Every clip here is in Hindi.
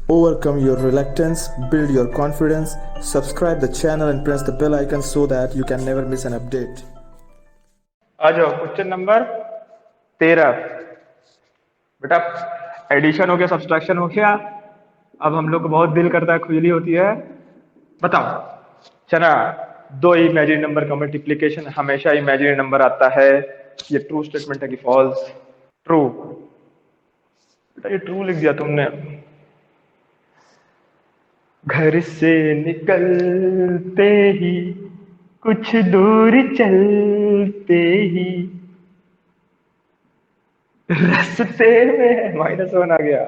Overcome your reluctance, build your confidence, subscribe the channel and press the bell icon so that you can never miss an update. आ जाओ क्वेश्चन नंबर 13। बेटा एडिशन हो गया, सब्सट्रैक्शन हो गया। अब हम लोग को बहुत दिल करता है, खुजली होती है। बताओ चना, दो इमेजिनरी नंबर का मल्टीप्लिकेशन हमेशा इमेजिनरी नंबर आता है। ये ट्रू स्टेटमेंट है कि फॉल्स? ट्रू। बेटा ये ट्रू लिख दिया तुमने। घर से निकलते ही कुछ दूर चलते ही रास्ते में -1 आ गया।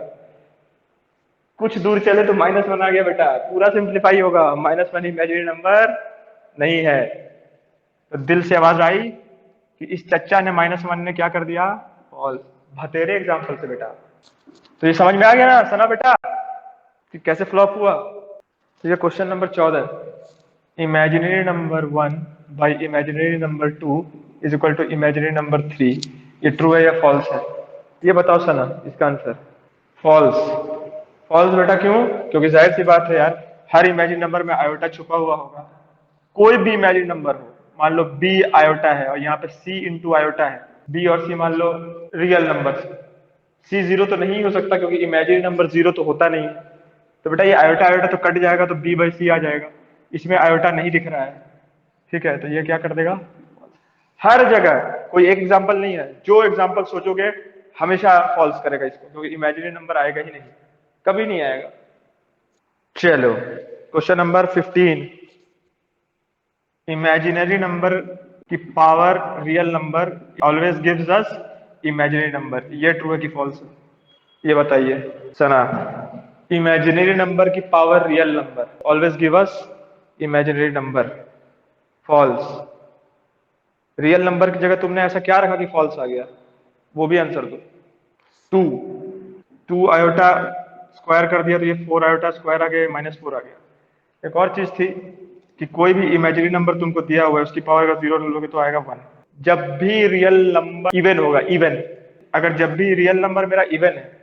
कुछ दूर चले तो -1 आ गया। बेटा पूरा सिंप्लीफाई होगा, -1 इमेजिनरी नंबर नहीं है। तो दिल से आवाज आई कि इस चच्चा ने -1 ने क्या कर दिया? फॉल्स। भतेरे एग्जाम्पल से बेटा। तो ये समझ में आ गया ना सना बेटा कि कैसे फ्लॉप हुआ? तो ये question number 14, imaginary number 1 by imaginary number 2 is equal to imaginary number 3, ये ट्रू है या फॉल्स है? ये बताओ सना इसका आंसर। फॉल्स। फॉल्स बेटा क्यों? क्योंकि जाहिर सी बात है यार, हर इमेजिनरी नंबर में आयोटा छुपा हुआ होगा। कोई भी इमेजिनरी नंबर हो, मान लो b आयोटा है और यहाँ पे c इंटू आयोटा है, b और c मान लो रियल नंबर, c जीरो तो नहीं हो सकता क्योंकि इमेजिनरी नंबर जीरो तो होता नहीं है। तो बेटा ये आयोटा आयोटा तो कट जाएगा, तो b बाई सी आ जाएगा। इसमें आयोटा नहीं दिख रहा है, ठीक है, तो ये क्या कर देगा? हर जगह। कोई एक एग्जाम्पल नहीं है, जो एग्जाम्पल सोचोगे हमेशा फॉल्स करेगा इसको, क्योंकि इमेजिनरी नंबर आएगा ही नहीं, कभी नहीं आएगा। चलो क्वेश्चन नंबर 15, इमेजिनरी नंबर की power real number always gives us imaginary number, ये ट्रू है कि फॉल्स है? ये बताइए सना। इमेजिनरी नंबर की power real number always give us imaginary number, false. Real number की जगह तुमने ऐसा क्या रखा कि फॉल्स आ गया? वो भी आंसर दो। 2 2 आयोटा स्क्वायर कर दिया तो ये 4 आयोटा स्क्वायर आ गया, -4 आ गया। एक और चीज थी कि कोई भी इमेजिनरी नंबर तुमको दिया हुआ है उसकी पावर अगर 0 लोगे तो आएगा 1। जब भी रियल नंबर इवन होगा, इवन, अगर जब भी रियल नंबर मेरा इवन है,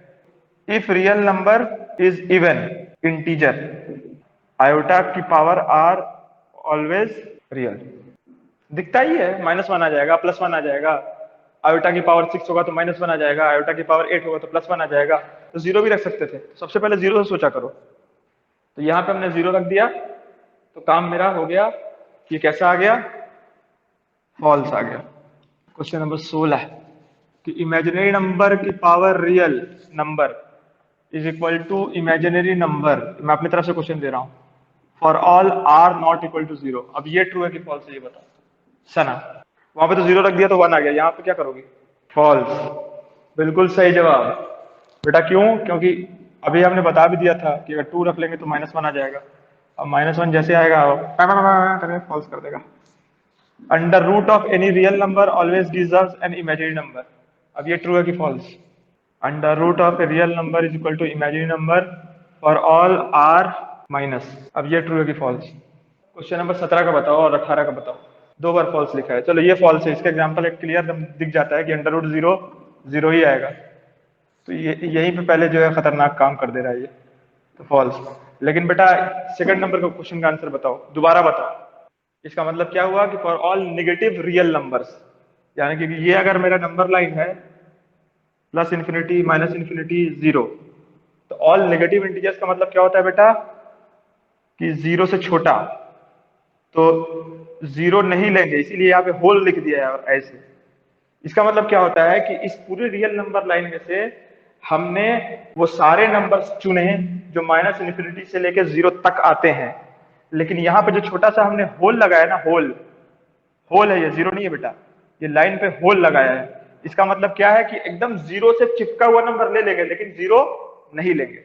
if real number is even integer, iota की पावर आर ऑलवेज रियल। दिखता ही है, -1 आ जाएगा, +1 आ जाएगा। आयोटा की पावर 6 होगा तो -1 आ जाएगा, आयोटा की पावर 8 होगा तो +1 आ जाएगा। तो 0 भी रख सकते थे, सबसे पहले 0 से सोचा करो। तो यहाँ पे हमने 0 रख दिया तो काम मेरा हो गया। ये कैसा आ गया? फॉल्स आ गया। क्वेश्चन नंबर 16, कि इमेजिनरी नंबर की power real number is equal to imaginary number, मैं अपनी तरफ से क्वेश्चन दे रहा हूं, for all R not equal to 0। अब ये ट्रू है कि फॉल्स है ये बताओ सना। वहां पे तो 0 रख दिया तो 1 आ गया, यहाँ पे क्या करोगे? फॉल्स। बिल्कुल सही जवाब बेटा। क्यों? क्योंकि अभी हमने बता भी दिया था कि अगर 2 रख लेंगे तो -1 आ जाएगा। अब -1 जैसे आएगा करके फॉल्स कर देगा। Under root of any real number always gives us an imaginary number, अब ये ट्रू है कि false? Under root of a real number is equal to imaginary number for all R minus, अब ये ट्रू है कि फॉल्स? क्वेश्चन नंबर 17 का बताओ और 18 का बताओ। 2 बार फॉल्स लिखा है। चलो ये फॉल्स है, इसका एग्जांपल एक क्लियर दिख जाता है कि अंडर रूट 0 0 ही आएगा। तो ये यहीं पे पहले जो है खतरनाक काम कर दे रहा है ये, तो फॉल्स। लेकिन बेटा सेकंड नंबर का क्वेश्चन का आंसर बताओ, दोबारा बताओ। इसका मतलब क्या हुआ कि for all negative real numbers, यानी कि ये अगर मेरा नंबर लाइन है +∞, -∞, 0, तो ऑल नेगेटिव इंटीजर्स का मतलब क्या होता है बेटा? कि 0 से छोटा, तो 0 नहीं लेंगे, इसीलिए यहाँ पे होल लिख दिया है ऐसे। इसका मतलब क्या होता है कि इस पूरे रियल नंबर लाइन में से हमने वो सारे नंबर्स चुने जो -∞ से लेकर 0 तक आते हैं, लेकिन यहाँ पे जो छोटा सा हमने होल लगाया ना, होल, होल है ये, 0 नहीं है बेटा, ये लाइन पे होल लगाया है। इसका मतलब क्या है कि एकदम 0 से चिपका हुआ नंबर ले लेंगे लेकिन 0 नहीं लेंगे।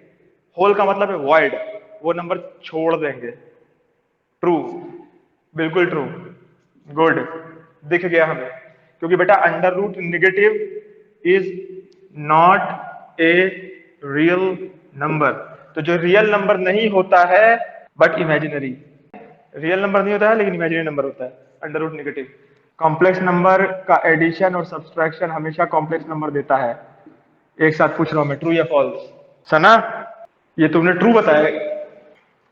होल का मतलब है वॉइड, वो नंबर छोड़ देंगे। ट्रू, बिल्कुल ट्रू, गुड, दिख गया हमें। क्योंकि बेटा under root negative is not a real number, तो जो रियल नंबर नहीं होता है बट इमेजिनरी, रियल नंबर नहीं होता है लेकिन इमेजिनरी नंबर होता है, under root negative. Complex number का एडिशन और सब्सट्रैक्शन हमेशा कॉम्प्लेक्स नंबर देता है। एक साथ पूछ रहा हूं मैं, ट्रू या फॉल्स सना? ये तुमने ट्रू बताया।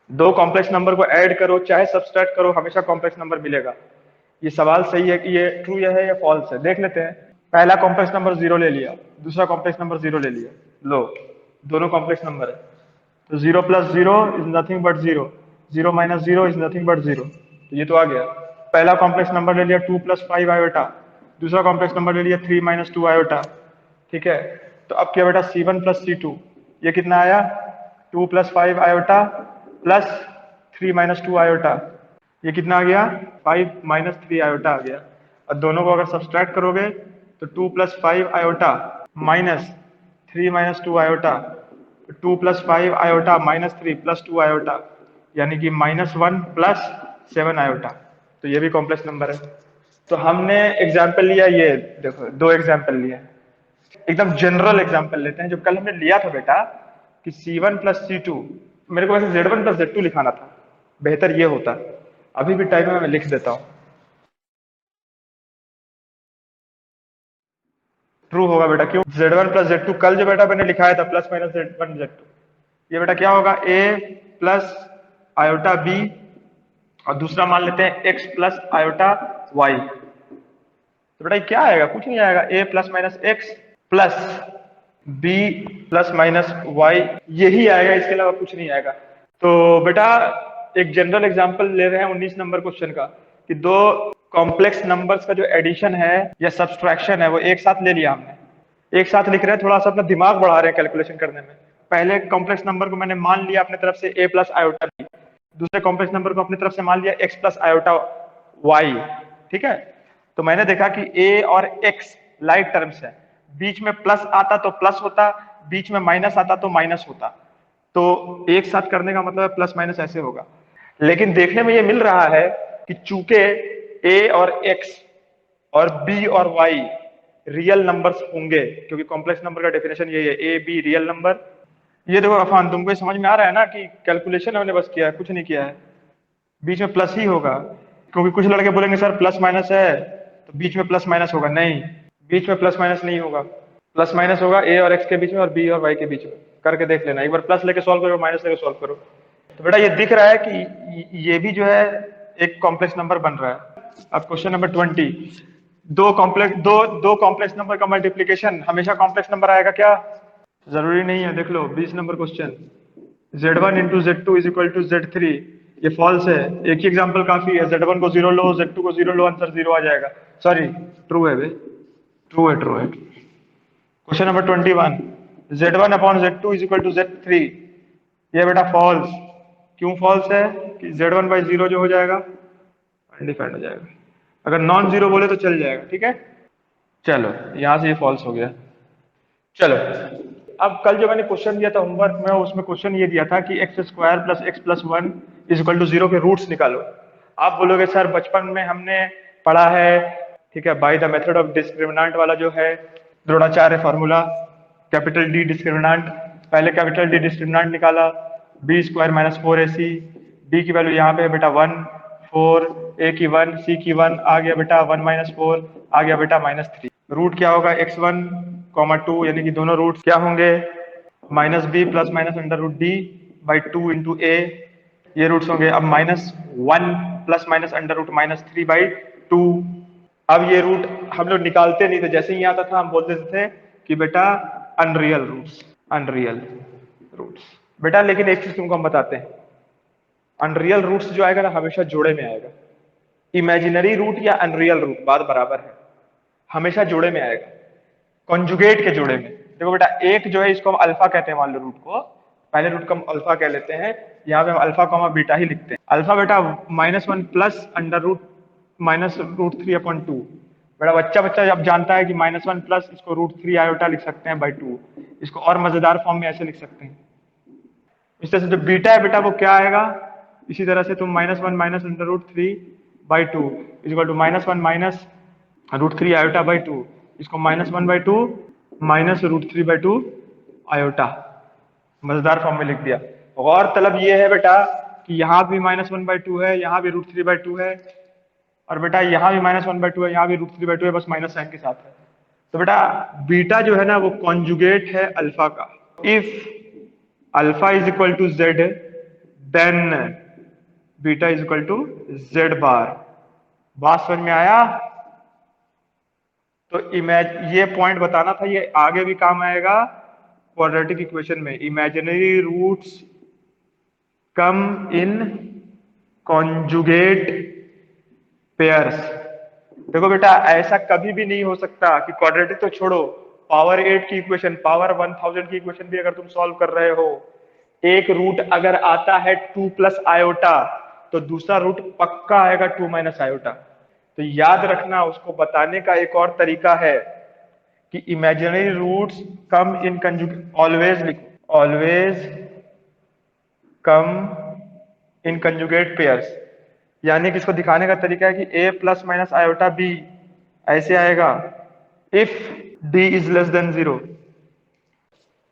दो कॉम्प्लेक्स नंबर को ऐड करो चाहे सब्सट्रैक्ट करो, हमेशा कॉम्प्लेक्स नंबर मिलेगा। ये सवाल सही है कि ये ट्रू है या फॉल्स है, देख लेते हैं। पहला कॉम्प्लेक्स नंबर 0 ले लिया, दूसरा कॉम्प्लेक्स नंबर 0 ले लिया, लो दोनों कॉम्प्लेक्स नंबर है। तो 0 plus 0 is nothing but 0, 0 minus 0 is nothing but 0, तो ये तो आ गया। पहला कॉम्प्लेक्स नंबर ले लिया 2 प्लस 5 आयोटा, दूसरा कॉम्प्लेक्स नंबर ले लिया 3 माइनस 2 आयोटा, ठीक है। तो अब क्या बेटा C1 प्लस C2, ये कितना आया 2 plus 5 iota plus 3 minus 2 iota, ये कितना आ गया 5 माइनस 3 आयोटा आ गया। और दोनों को अगर सब्सट्रैक्ट करोगे तो 2 plus 5 iota minus 3 minus 2 iota, 2 plus 5 iota minus 3 plus 2 iota, यानी कि -1 प्लस 7 आयोटा, तो ये भी कॉम्प्लेक्स नंबर है। तो हमने एग्जाम्पल लिया, ये देखो दो एग्जाम्पल लिए। एकदम जनरल एग्जाम्पल लेते हैं जो कल हमने लिया था बेटा कि C1 प्लस C2, मेरे को वैसे Z1 प्लस Z2 लिखाना था, बेहतर ये होता। अभी भी टाइम है, मैं लिख देता हूँ। ट्रू होगा बेटा, क्यों Z1 प्लस Z2 कल जो बेटा मैंने लिखाया था प्लस माइनस Z1 Z2, ये बेटा क्या होगा A प्लस आयोटा B, और दूसरा मान लेते हैं X प्लस आयोटा Y। तो बेटा क्या आएगा, कुछ नहीं आएगा, A plus minus X plus B plus minus Y, यही आएगा, इसके अलावा कुछ नहीं आएगा। तो बेटा एक जनरल एग्जांपल ले रहे हैं 19 नंबर क्वेश्चन का, कि दो कॉम्प्लेक्स नंबर्स का जो एडिशन है या सब्सट्रैक्शन है वो एक साथ ले लिया हमने। एक साथ लिख रहे हैं, थोड़ा सा अपना दिमाग बढ़ा रहे हैं कैलकुलेशन करने में। पहले कॉम्प्लेक्स नंबर को मैंने मान लिया अपने तरफ से A प्लस आयोटा B, दूसरे कॉम्प्लेक्स नंबर को अपनी तरफ से मान लिया X प्लस आयोटा Y, ठीक है। तो मैंने देखा कि A और X लाइक टर्म्स है, बीच में प्लस आता तो प्लस होता, बीच में माइनस आता तो माइनस होता, तो एक साथ करने का मतलब है प्लस माइनस ऐसे होगा। लेकिन देखने में ये मिल रहा है कि चूंकि A और X और B और Y रियल नंबर्स होंगे, क्योंकि कॉम्प्लेक्स नंबर का डेफिनेशन यही है A B रियल नंबर। ये देखो अफान, तुमको समझ में आ रहा है ना कि कैलकुलेशन हमने बस किया है, कुछ नहीं किया है। बीच में प्लस ही होगा, क्योंकि कुछ लड़के बोलेंगे सर प्लस माइनस है तो बीच में प्लस माइनस होगा, नहीं, बीच में प्लस माइनस नहीं होगा। प्लस माइनस होगा A और X के बीच में और B और Y के बीच में। करके देख लेना, एक बार प्लस लेके सॉल्व करो, माइनस लेके सॉल्व करो। तो बेटा ये दिख रहा है कि ये भी जो है एक कॉम्प्लेक्स नंबर बन रहा है। अब क्वेश्चन नंबर 20, दो कॉम्प्लेक्स नंबर का मल्टीप्लीकेशन हमेशा कॉम्प्लेक्स नंबर आएगा क्या? जरूरी नहीं है, देख लो 20 number question. Z1 into Z2 is equal to Z3, ये फॉल्स है, एक ही एग्जाम्पल काफी है। Z1 को 0 लो, Z2 को 0 लो, आंसर 0 आ जाएगा। सॉरी, ट्रू है बे, ट्रू है, ट्रू है। Question number 21, Z1 upon Z2 is equal to Z3, ये बेटा फॉल्स। क्यों फॉल्स है? कि Z1 बाई 0 जो हो जाएगा अनडिफाइंड हो जाएगा, अगर नॉन जीरो बोले तो चल जाएगा, ठीक है। चलो यहां से ये फॉल्स हो गया। चलो अब कल जो मैंने क्वेश्चन दिया था होमवर्क में, उसमें क्वेश्चन ये दिया था कि x square plus x plus one is equal to 0 के रूट्स निकालो। आप बोलोगे सर बचपन में हमने पढ़ा है, ठीक है, by the method of discriminant वाला जो है Dronacharya formula, capital D discriminant, पहले कैपिटल डी डिस्क्रिमिनेंट निकाला, B square minus 4ac, B की वैल्यू यहाँ पे है बेटा 1 4, ए की 1, सी की 1, आ गया बेटा 1 माइनस 4, आ गया बेटा -3। रूट क्या होगा x1 2, यानी कि दोनों रूट क्या होंगे minus b plus minus under root d by 2 into a, ये रूट्स होंगे। अब -1 प्लस माइनस अंडर रूट -3/2, अब ये रूट हम लोग निकालते नहीं थे, जैसे ही आता था हम बोल देते थे कि बेटा अनरियल रूट्स, अनरियल रूट्स। बेटा लेकिन एक चीज तुमको हम बताते हैं, अनरियल रूट्स जो आएगा ना हमेशा जोड़े में आएगा। इमेजिनरी रूट या अनरियल रूट बात बराबर है, हमेशा जोड़े में आएगा, कॉन्जुगेट के जोड़े में। देखो बेटा एक जो है इसको हम अल्फा कहते हैं, मान लो रूट को, पहले रूट को हम अल्फा कह लेते हैं, यहाँ पे हम अल्फा को हम बीटा ही लिखते हैं। Alpha beta -1 plus under root -√3/2। बेटा बच्चा बच्चा जब जानता है कि -1 प्लस इसको √3 आयोटा लिख सकते हैं बाई 2, इसको और मजेदार फॉर्म में ऐसे लिख सकते हैं। इस तरह से जो बीटा है बेटा वो क्या आएगा, इसी तरह से तुम -1 minus under root 3/2 is equal to -1 minus √3 iota by 2, इसको -1/2 माइनस √3/2 आयोटा, मजेदार फॉर्म में लिख दिया। और तलब ये है बेटा कि यहाँ भी -1/2 है, यहाँ भी √3/2 है, और बेटा यहाँ भी -1/2 है, यहाँ भी √3/2 है, बस माइनस साइन के साथ है। तो बेटा बीटा जो है ना वो कॉन्जुगेट है अल्फा का। If alpha is equal to z, then beta is equal to z bar. बात समझ में आया? तो ये पॉइंट बताना था, ये आगे भी काम आएगा क्वाड्रेटिक इक्वेशन में। इमेजिनरी रूट्स कम इन कॉन्जुगेट पेयर्स। देखो बेटा, ऐसा कभी भी नहीं हो सकता कि क्वाड्रेटिक तो छोड़ो, पावर 8 की इक्वेशन, पावर 1000 की इक्वेशन भी अगर तुम सॉल्व कर रहे हो, एक रूट अगर आता है 2 प्लस आयोटा, तो दूसरा रूट पक्का आएगा 2 माइनस आयोटा। तो याद रखना, उसको बताने का एक और तरीका है कि इमेजिनरी रूट्स कम इन कंजुगेट, ऑलवेज लिखो, ऑलवेज कम इन कंजुगेट पेयर्स। यानी कि इसको दिखाने का तरीका है कि a plus minus iota b ऐसे आएगा if d is less than 0।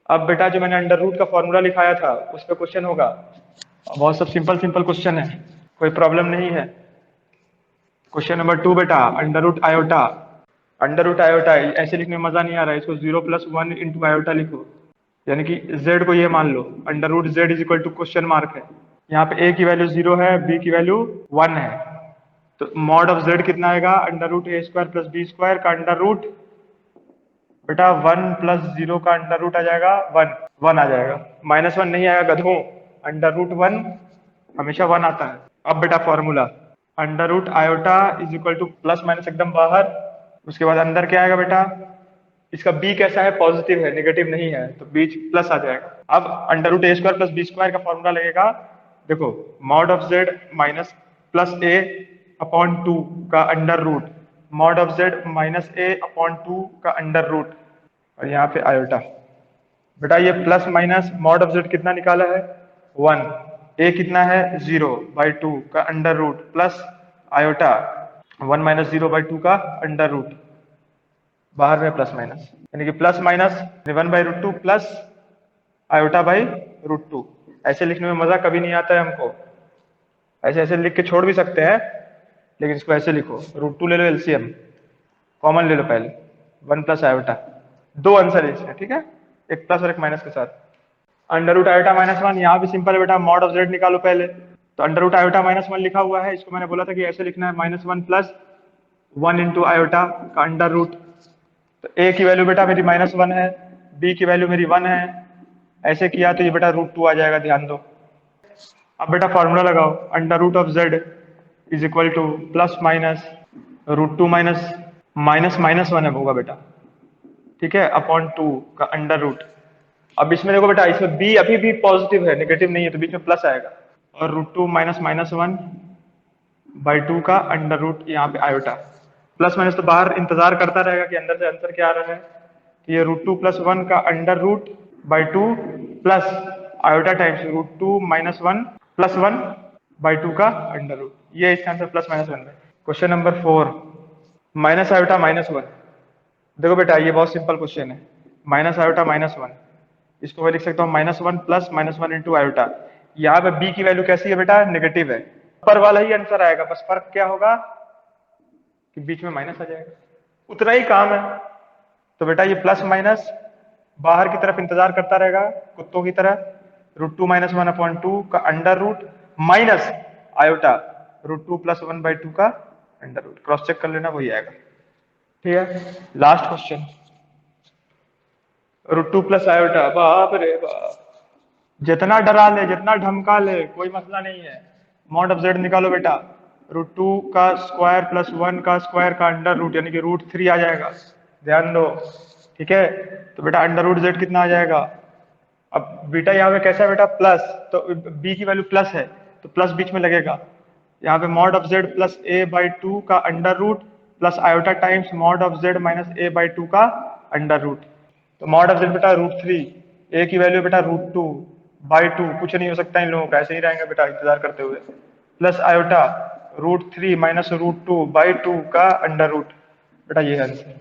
अब बेटा जो मैंने अंडर रूट का फॉर्मूला लिखाया था उस पर क्वेश्चन होगा। बहुत सब सिंपल सिंपल क्वेश्चन है, कोई प्रॉब्लम नहीं है। क्वेश्चन नंबर 2 बेटा, under root iota. Under root iota ऐसे लिखने में मजा नहीं आ रहा है, इसको 0 प्लस 1 इंटू आयोटा लिखो। यानी कि z को ये मान लो, under root z is equal to question mark है। यहाँ पे a की वैल्यू 0 है, b की वैल्यू 1 है, तो मॉड ऑफ z कितना आएगा? Under root a square plus b square का अंडर रूट, बेटा 1 प्लस 0 का अंडर रूट आ जाएगा 1 आ जाएगा, -1 नहीं आएगा गधों, अंडर रूट 1 हमेशा 1 आता है। अब बेटा formula, under root iota is equal to plus minus एकदम बाहर, उसके बाद अंदर क्या आएगा बेटा? इसका b कैसा है? पॉजिटिव है, नेगेटिव नहीं है, तो बीच प्लस आ जाएगा। अब under root a square plus b square का फॉर्मूला लगेगा, देखो mod of z minus plus a upon 2 का under root, mod of z minus a upon 2 का अंडर रूट, और यहाँ पे आयोटा। बेटा ये plus minus mod of z कितना निकाला है? 1, a कितना है? 0/2 का under root plus iota 1 minus 0/2 का अंडर रूट, बाहर में प्लस माइनस, यानी कि plus minus 1/√2 plus iota by √2। ऐसे लिखने में मजा कभी नहीं आता है हमको, ऐसे ऐसे लिख के छोड़ भी सकते हैं, लेकिन इसको ऐसे लिखो, √2 ले लो, एलसीएम कॉमन ले लो पहले, 1 प्लस आयोटा। दो आंसर है इसमें, ठीक है, एक प्लस और एक माइनस के साथ। अंडर रूट आयोटा -1, यहाँ भी सिंपल है बेटा, मॉड ऑफ जेड निकालो पहले। तो अंडर रूट आयोटा -1 लिखा हुआ है, इसको मैंने बोला था कि ऐसे लिखना है, -1 प्लस 1 इंटू आयोटा का अंडर रूट। तो a की वैल्यू बेटा मेरी -1 है, b की वैल्यू मेरी 1 है, ऐसे किया तो ये बेटा √2 आ जाएगा, ध्यान दो। अब बेटा फॉर्मूला लगाओ, under root of z is equal to plus minus √2 minus minus 1 है होगा बेटा, ठीक है, अपॉन 2 का अंडर रूट। अब इसमें देखो बेटा, इसमें b अभी भी पॉजिटिव है, नेगेटिव नहीं है, तो बीच में प्लस आएगा, और √2 माइनस -1/2 का अंडर रूट, यहाँ पे आयोटा। प्लस माइनस तो बाहर इंतजार करता रहेगा कि अंदर से आंसर क्या आ रहा है, तो ये √2 + 1 का under root by 2 plus iota times √2 - 1 + 1/2 का अंडर रूट, ये इसका आंसर +-1 है। Question number 4, minus iota -1। देखो बेटा ये बहुत सिंपल क्वेश्चन है, माइनस आयोटा -1, इसको मैं लिख सकता हूँ -1 प्लस -1 इंटू आयोटा। यहाँ पे b की वैल्यू कैसी है बेटा? नेगेटिव है, ऊपर वाला ही आंसर आएगा, बस फर्क क्या होगा कि बीच में माइनस आ जाएगा, उतना ही काम है। तो बेटा ये प्लस माइनस बाहर की तरफ इंतजार करता रहेगा कुत्तों की तरह, √2 - 1/2 का अंडर रूट माइनस आयोटा √2 + 1/2 का अंडर रूट, क्रॉस चेक कर लेना, वही आएगा, ठीक है। लास्ट क्वेश्चन, √2 + आयोटा, बाप रे बाप, जितना डरा ले जितना धमका ले कोई मसला नहीं है। मॉड ऑफ जेड निकालो बेटा, √2 का स्क्वायर प्लस 1 का स्क्वायर का अंडर रूट, यानी कि √3 आ जाएगा, ध्यान दो, ठीक है। तो बेटा अंडर रूट जेड कितना आ जाएगा? अब बीटा यहाँ पे कैसा है बेटा? प्लस, तो b की वैल्यू प्लस है, तो प्लस बीच में लगेगा, यहाँ पे mod of Z plus a/2 का under root plus iota times mod of z minus a/2 का अंडर रूट। तो मॉड ऑफ जेड बेटा √3, a की वैल्यू बेटा √2/2, कुछ नहीं हो सकता इन लोगों का, ऐसे ही रहेंगे बेटा इंतजार करते हुए, प्लस आयोटा √3 - √2/2 का अंडर रूट, बेटा ये है आंसर।